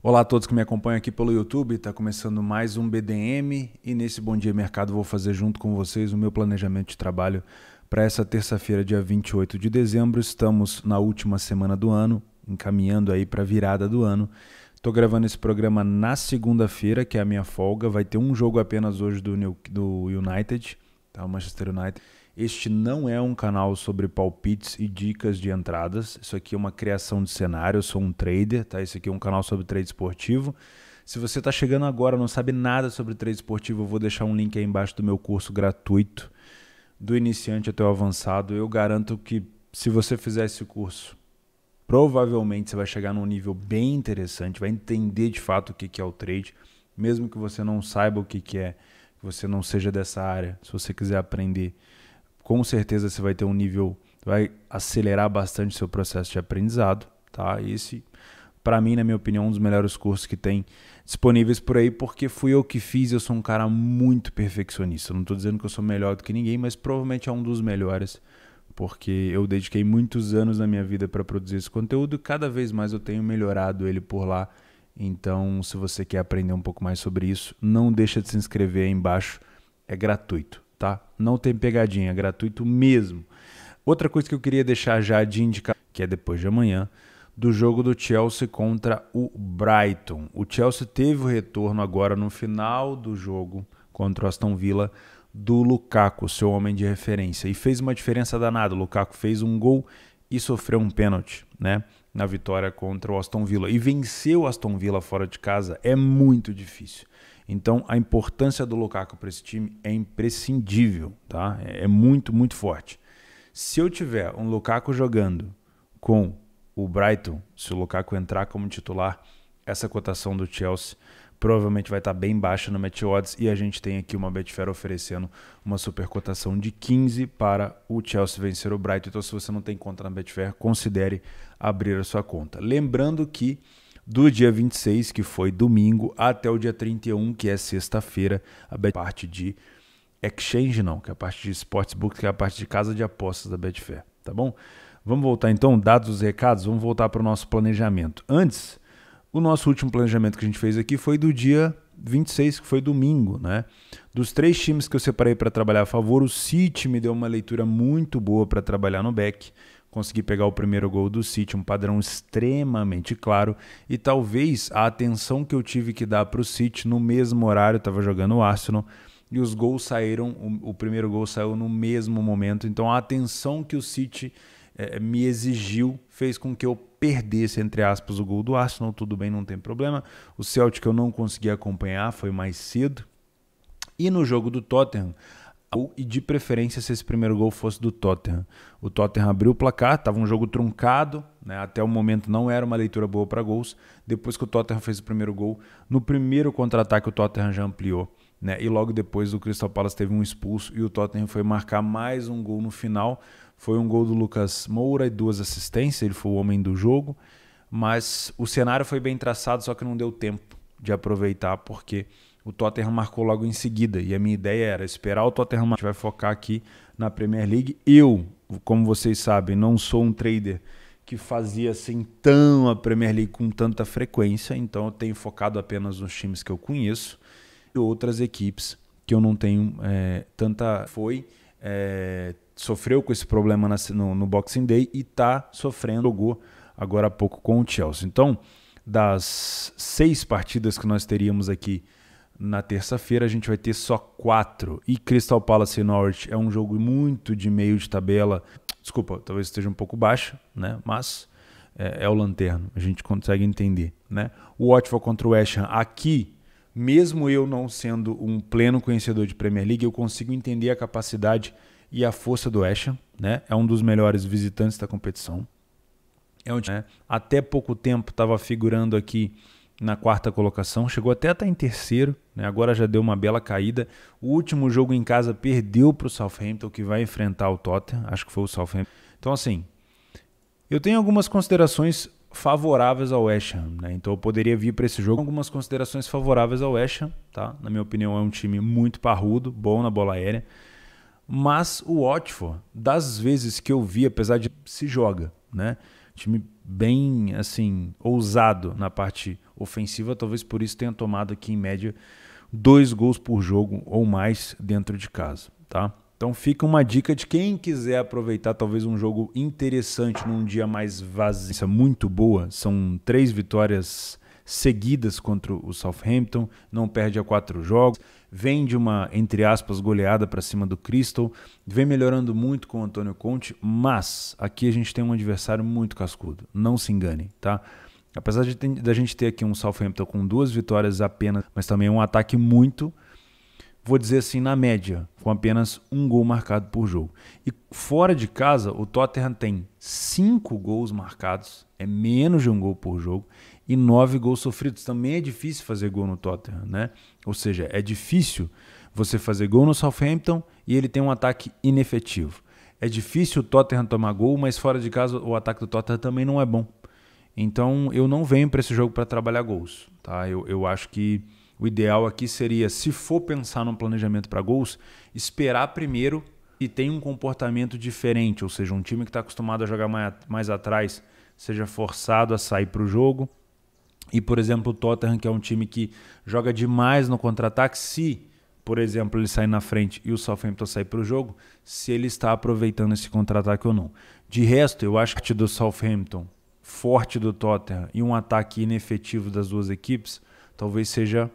Olá a todos que me acompanham aqui pelo YouTube, está começando mais um BDM e nesse Bom Dia Mercado vou fazer junto com vocês o meu planejamento de trabalho para essa terça-feira, dia 28 de dezembro. Estamos na última semana do ano, encaminhando aí para a virada do ano. Estou gravando esse programa na segunda-feira, que é a minha folga. Vai ter um jogo apenas hoje do United, tá? O Manchester United. Este não é um canal sobre palpites e dicas de entradas. Isso aqui é uma criação de cenário. Eu sou um trader, tá? Esse aqui é um canal sobre trade esportivo. Se você está chegando agora e não sabe nada sobre trade esportivo, eu vou deixar um link aí embaixo do meu curso gratuito, do iniciante até o avançado. Eu garanto que se você fizer esse curso, provavelmente você vai chegar num nível bem interessante, vai entender de fato o que é o trade, mesmo que você não saiba o que é, que você não seja dessa área. Se você quiser aprender, com certeza você vai ter um nível, vai acelerar bastante seu processo de aprendizado, tá? Esse, para mim, na minha opinião, um dos melhores cursos que tem disponíveis por aí, porque fui eu que fiz. Eu sou um cara muito perfeccionista. Eu não estou dizendo que eu sou melhor do que ninguém, mas provavelmente é um dos melhores, porque eu dediquei muitos anos na minha vida para produzir esse conteúdo e cada vez mais eu tenho melhorado ele por lá. Então, se você quer aprender um pouco mais sobre isso, não deixa de se inscrever aí embaixo, é gratuito, tá? Não tem pegadinha, é gratuito mesmo. Outra coisa que eu queria deixar já de indicar, que é depois de amanhã, do jogo do Chelsea contra o Brighton. O Chelsea teve o retorno agora no final do jogo contra o Aston Villa do Lukaku, seu homem de referência, e fez uma diferença danada. O Lukaku fez um gol e sofreu um pênalti, né, na vitória contra o Aston Villa. E vencer o Aston Villa fora de casa é muito difícil. Então a importância do Lukaku para esse time é imprescindível, tá? É muito, muito forte. Se eu tiver um Lukaku jogando com o Brighton, se o Lukaku entrar como titular, essa cotação do Chelsea provavelmente vai estar bem baixa no Match Odds, e a gente tem aqui uma Betfair oferecendo uma super cotação de 15 para o Chelsea vencer o Brighton. Então, se você não tem conta na Betfair, considere abrir a sua conta. Lembrando que do dia 26, que foi domingo, até o dia 31, que é sexta-feira, a parte de Exchange não, que é a parte de Sportsbook, que é a parte de casa de apostas da Betfair, tá bom? Vamos voltar então, dados os recados, vamos voltar para o nosso planejamento. Antes, o nosso último planejamento que a gente fez aqui foi do dia 26, que foi domingo, né? Dos 3 times que eu separei para trabalhar a favor, o City me deu uma leitura muito boa para trabalhar no back. Consegui pegar o primeiro gol do City, um padrão extremamente claro, e talvez a atenção que eu tive que dar para o City no mesmo horário, estava jogando o Arsenal, e os gols saíram, o primeiro gol saiu no mesmo momento, então a atenção que o City me exigiu fez com que eu perdesse, entre aspas, o gol do Arsenal. Tudo bem, não tem problema. O Celtic eu não consegui acompanhar, foi mais cedo. E no jogo do Tottenham, e de preferência se esse primeiro gol fosse do Tottenham. O Tottenham abriu o placar, estava um jogo truncado, né? Até o momento não era uma leitura boa para gols. Depois que o Tottenham fez o primeiro gol, no primeiro contra-ataque o Tottenham já ampliou, né? E logo depois o Crystal Palace teve um expulso e o Tottenham foi marcar mais um gol no final. Foi um gol do Lucas Moura e 2 assistências, ele foi o homem do jogo, mas o cenário foi bem traçado, só que não deu tempo de aproveitar, porque o Tottenham marcou logo em seguida, e a minha ideia era esperar o Tottenham. A gente vai focar aqui na Premier League. Eu, como vocês sabem, não sou um trader que fazia assim tão a Premier League com tanta frequência, então eu tenho focado apenas nos times que eu conheço e outras equipes que eu não tenho tanta... Sofreu com esse problema no Boxing Day e está sofrendo, jogou agora há pouco com o Chelsea. Então, das 6 partidas que nós teríamos aqui na terça-feira, a gente vai ter só 4. E Crystal Palace e Norwich é um jogo muito de meio de tabela. Desculpa, talvez esteja um pouco baixo, né? Mas é o lanterno, a gente consegue entender, né? O Watford contra o West Ham aqui, mesmo eu não sendo um pleno conhecedor de Premier League, eu consigo entender a capacidade e a força do West Ham, né? É um dos melhores visitantes da competição. Até pouco tempo estava figurando aqui na 4ª colocação, chegou até a estar em terceiro, né? Agora já deu uma bela caída. O último jogo em casa perdeu para o Southampton, que vai enfrentar o Tottenham, acho que foi o Southampton. Então, assim, eu tenho algumas considerações favoráveis ao West Ham, né? Então eu poderia vir para esse jogo com algumas considerações favoráveis ao West Ham, tá? Na minha opinião é um time muito parrudo, bom na bola aérea. Mas o Watford, das vezes que eu vi, apesar de se joga, né? Time bem, assim, ousado na parte ofensiva, talvez por isso tenha tomado aqui em média 2 gols por jogo ou mais dentro de casa, tá? Então fica uma dica de quem quiser aproveitar talvez um jogo interessante num dia mais vazio, muito boa, são 3 vitórias seguidas contra o Southampton, não perde a 4 jogos, vem de uma, entre aspas, goleada para cima do Crystal, vem melhorando muito com o Antônio Conte, mas aqui a gente tem um adversário muito cascudo, não se enganem, tá? Apesar da gente ter aqui um Southampton com 2 vitórias apenas, mas também um ataque muito, vou dizer assim, na média, com apenas 1 gol marcado por jogo. E fora de casa, o Tottenham tem 5 gols marcados, é menos de 1 gol por jogo, e 9 gols sofridos. Também é difícil fazer gol no Tottenham, né? Ou seja, é difícil você fazer gol no Southampton e ele tem um ataque inefetivo. É difícil o Tottenham tomar gol, mas fora de casa o ataque do Tottenham também não é bom. Então eu não venho para esse jogo para trabalhar gols, tá? Eu acho que o ideal aqui seria, se for pensar num planejamento para gols, esperar primeiro e tem um comportamento diferente, ou seja, um time que está acostumado a jogar mais atrás seja forçado a sair para o jogo. E, por exemplo, o Tottenham, que é um time que joga demais no contra-ataque, se, por exemplo, ele sair na frente e o Southampton sair para o jogo, se ele está aproveitando esse contra-ataque ou não. De resto, eu acho que do Southampton, forte do Tottenham e um ataque inefetivo das duas equipes, talvez seja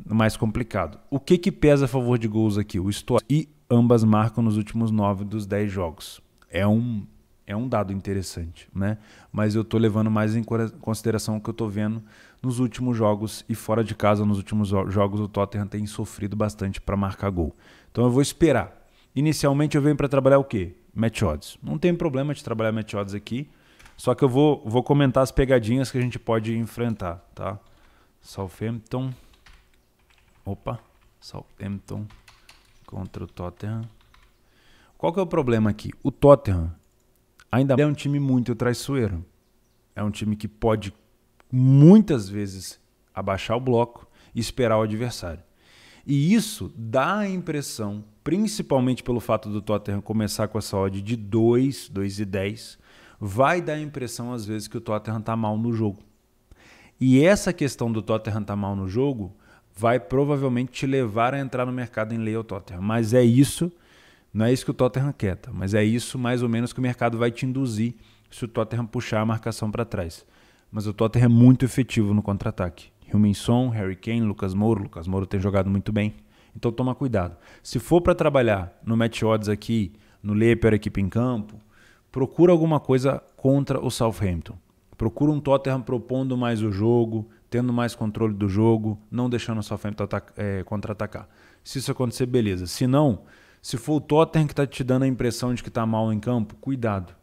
mais complicado. O que pesa a favor de gols aqui? O histórico. E ambas marcam nos últimos 9 dos 10 jogos. É um dado interessante, né? Mas eu estou levando mais em consideração o que eu estou vendo nos últimos jogos e fora de casa, nos últimos jogos, o Tottenham tem sofrido bastante para marcar gol. Então eu vou esperar. Inicialmente eu venho para trabalhar o quê? Match odds. Não tem problema de trabalhar match odds aqui, só que eu vou comentar as pegadinhas que a gente pode enfrentar, tá? Southampton contra o Tottenham. Qual que é o problema aqui? O Tottenham ainda é um time muito traiçoeiro. É um time que pode muitas vezes abaixar o bloco e esperar o adversário. E isso dá a impressão, principalmente pelo fato do Tottenham começar com essa odd de 2,10, vai dar a impressão às vezes que o Tottenham está mal no jogo. E essa questão do Tottenham estar mal no jogo vai provavelmente te levar a entrar no mercado em lei ao Tottenham. Mas é isso. Não é isso que o Tottenham quer, tá? Mas é isso mais ou menos que o mercado vai te induzir se o Tottenham puxar a marcação para trás. Mas o Tottenham é muito efetivo no contra-ataque. Heung-min Son, Harry Kane, Lucas Moura tem jogado muito bem. Então toma cuidado. Se for para trabalhar no match odds aqui, no ler para a equipe em campo, procura alguma coisa contra o Southampton. Procura um Tottenham propondo mais o jogo, tendo mais controle do jogo, não deixando o Southampton contra-atacar. Se isso acontecer, beleza. Se não, se for o Tottenham que está te dando a impressão de que está mal em campo, cuidado.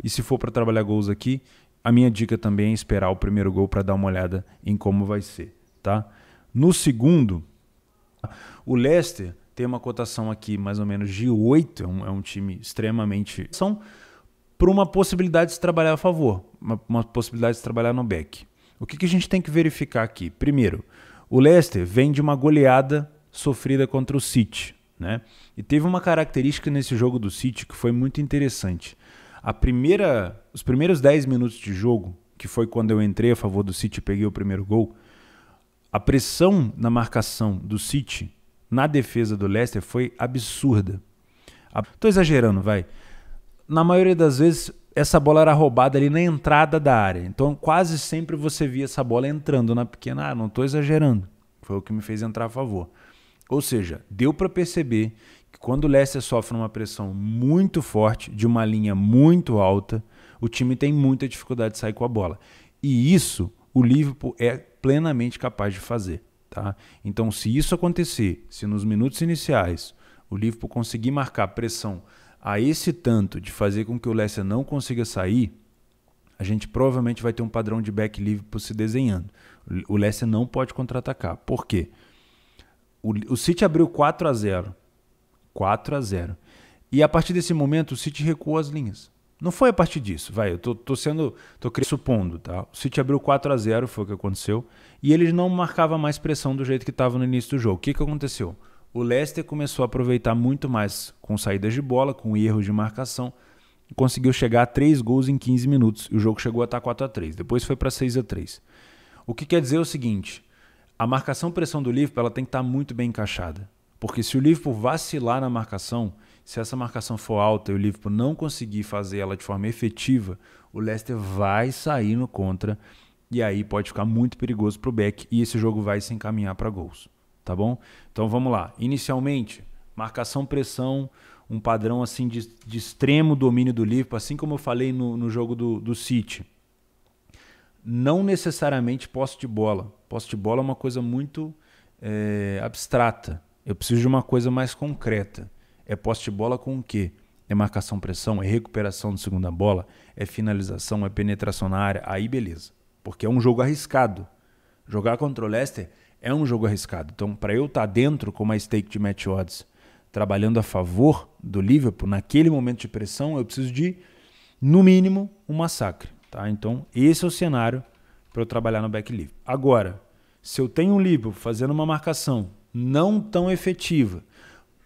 E se for para trabalhar gols aqui, a minha dica também é esperar o primeiro gol para dar uma olhada em como vai ser, tá? No segundo, o Leicester tem uma cotação aqui mais ou menos de 8, é um time extremamente... São por uma possibilidade de se trabalhar a favor, uma possibilidade de se trabalhar no back. O que a gente tem que verificar aqui? Primeiro, o Leicester vem de uma goleada sofrida contra o City, né? E teve uma característica nesse jogo do City que foi muito interessante. Os primeiros 10 minutos de jogo, que foi quando eu entrei a favor do City e peguei o primeiro gol, a pressão na marcação do City na defesa do Leicester foi absurda. Estou exagerando, vai. Na maioria das vezes, essa bola era roubada ali na entrada da área. Então, quase sempre você via essa bola entrando na pequena área. Não estou exagerando. Foi o que me fez entrar a favor. Ou seja, deu para perceber que quando o Leicester sofre uma pressão muito forte, de uma linha muito alta, o time tem muita dificuldade de sair com a bola. E isso o Liverpool é plenamente capaz de fazer, tá? Então, se isso acontecer, se nos minutos iniciais o Liverpool conseguir marcar pressão a esse tanto de fazer com que o Leicester não consiga sair, a gente provavelmente vai ter um padrão de back Liverpool se desenhando. O Leicester não pode contra-atacar. Por quê? O City abriu 4-0. 4-0. E a partir desse momento o City recuou as linhas. Não foi a partir disso, vai, eu tô supondo, tá? O City abriu 4-0, foi o que aconteceu, e ele não marcava mais pressão do jeito que estava no início do jogo. O que aconteceu? O Leicester começou a aproveitar muito mais com saídas de bola, com erros de marcação, e conseguiu chegar a 3 gols em 15 minutos. E o jogo chegou a estar 4-3, depois foi para 6-3. O que quer dizer é o seguinte, a marcação-pressão do Liverpool ela tem que estar muito bem encaixada. Porque se o Liverpool vacilar na marcação, se essa marcação for alta e o Liverpool não conseguir fazer ela de forma efetiva, o Leicester vai sair no contra e aí pode ficar muito perigoso para o Beck e esse jogo vai se encaminhar para gols. Tá bom? Então vamos lá. Inicialmente, marcação-pressão, um padrão assim de extremo domínio do Liverpool, assim como eu falei no jogo do City. Não necessariamente posse de bola. Posse de bola é uma coisa muito abstrata. Eu preciso de uma coisa mais concreta. É posse de bola com o quê? É marcação-pressão, é recuperação de segunda bola, é finalização, é penetração na área. Aí beleza. Porque é um jogo arriscado. Jogar contra o Leicester é um jogo arriscado. Então, para eu estar dentro com uma stake de match odds, trabalhando a favor do Liverpool, naquele momento de pressão, eu preciso de, no mínimo, um massacre. Tá? Então, esse é o cenário para eu trabalhar no back Liverpool. Agora, se eu tenho um Liverpool fazendo uma marcação não tão efetiva,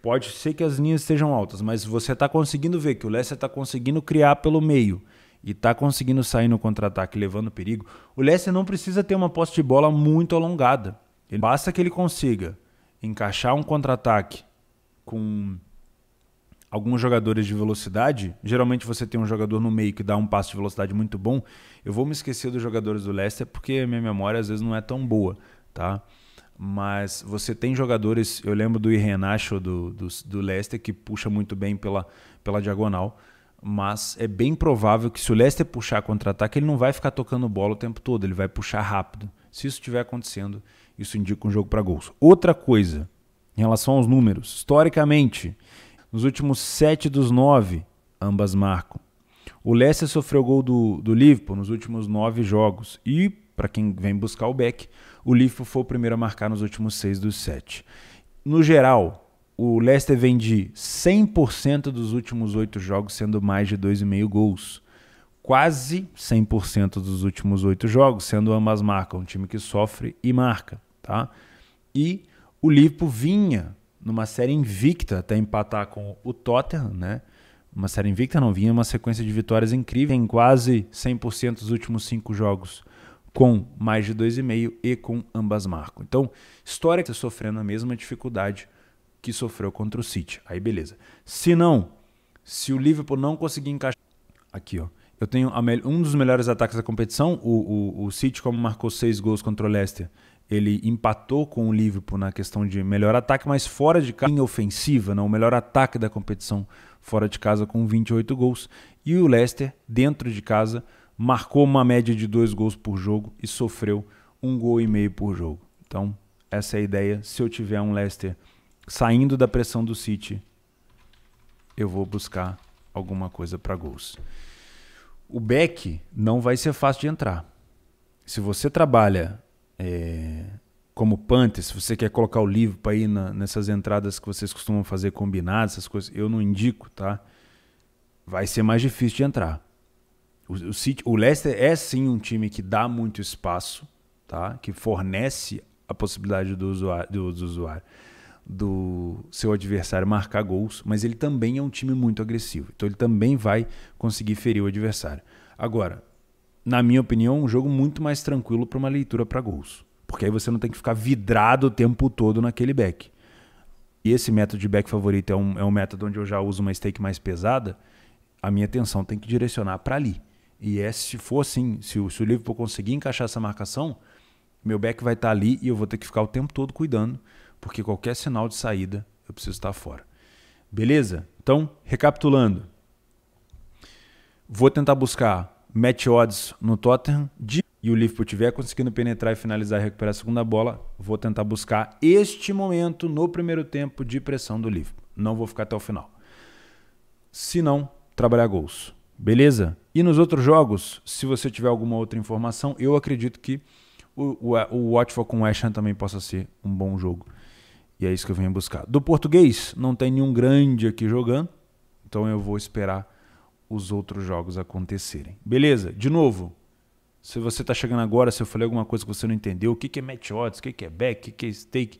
pode ser que as linhas estejam altas, mas você está conseguindo ver que o Leicester está conseguindo criar pelo meio e está conseguindo sair no contra-ataque levando perigo, o Leicester não precisa ter uma posse de bola muito alongada. Basta que ele consiga encaixar um contra-ataque com alguns jogadores de velocidade. Geralmente você tem um jogador no meio que dá um passo de velocidade muito bom. Eu vou me esquecer dos jogadores do Leicester porque a minha memória às vezes não é tão boa, tá? Mas você tem jogadores, eu lembro do Iheanacho do Leicester que puxa muito bem pela diagonal, mas é bem provável que se o Leicester puxar contra-ataque, ele não vai ficar tocando bola o tempo todo, ele vai puxar rápido. Se isso estiver acontecendo, isso indica um jogo para gols. Outra coisa, em relação aos números, historicamente, nos últimos 7 dos 9, ambas marcam. O Leicester sofreu gol do Liverpool nos últimos 9 jogos. E, para quem vem buscar o back, o Liverpool foi o primeiro a marcar nos últimos 6 dos 7. No geral, o Leicester vem de 100% dos últimos 8 jogos, sendo mais de 2,5 gols. Quase 100% dos últimos 8 jogos, sendo ambas marcas. Um time que sofre e marca. Tá? E o Liverpool vinha numa série invicta até empatar com o Tottenham, né? Uma série invicta não, vinha uma sequência de vitórias incrível em quase 100% dos últimos 5 jogos, com mais de 2,5 e com ambas marcam. Então, história que está sofrendo a mesma dificuldade que sofreu contra o City. Aí beleza. Se não, se o Liverpool não conseguir encaixar... Aqui, ó. Eu tenho um dos melhores ataques da competição, o City, como marcou 6 gols contra o Leicester, ele empatou com o Liverpool na questão de melhor ataque, mas fora de casa, em ofensiva, não, o melhor ataque da competição fora de casa com 28 gols. E o Leicester, dentro de casa, marcou uma média de 2 gols por jogo e sofreu 1,5 gols por jogo. Então, essa é a ideia. Se eu tiver um Leicester saindo da pressão do City, eu vou buscar alguma coisa para gols. O back não vai ser fácil de entrar. Se você trabalha como punter, se você quer colocar o Liverpool aí nessas entradas que vocês costumam fazer combinadas, essas coisas, eu não indico, tá? Vai ser mais difícil de entrar. O Leicester é sim um time que dá muito espaço, tá? Que fornece a possibilidade do seu adversário marcar gols, mas ele também é um time muito agressivo. Então ele também vai conseguir ferir o adversário. Agora, na minha opinião, um jogo muito mais tranquilo para uma leitura para gols. Porque aí você não tem que ficar vidrado o tempo todo naquele back. E esse método de back favorito é um método onde eu já uso uma stake mais pesada, a minha atenção tem que direcionar para ali. E se for assim, se o Liverpool conseguir encaixar essa marcação, meu back vai estar ali e eu vou ter que ficar o tempo todo cuidando, porque qualquer sinal de saída eu preciso estar fora. Beleza? Então, recapitulando. Vou tentar buscar match odds no Tottenham e o Liverpool estiver conseguindo penetrar e finalizar e recuperar a segunda bola, vou tentar buscar este momento no primeiro tempo de pressão do Liverpool. Não vou ficar até o final. Se não, trabalhar gols. Beleza? E nos outros jogos, se você tiver alguma outra informação, eu acredito que o Watford com o West Ham também possa ser um bom jogo. E é isso que eu venho buscar. Do português, não tem nenhum grande aqui jogando, então eu vou esperar os outros jogos acontecerem. Beleza? De novo, se você está chegando agora, se eu falei alguma coisa que você não entendeu, o que é match odds, o que é back, o que é stake,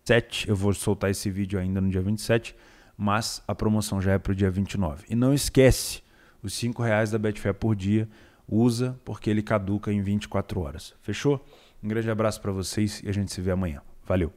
7, eu vou soltar esse vídeo ainda no dia 27, mas a promoção já é para o dia 29. E não esquece, os R$5 da Betfair por dia, usa, porque ele caduca em 24 horas. Fechou? Um grande abraço para vocês e a gente se vê amanhã. Valeu!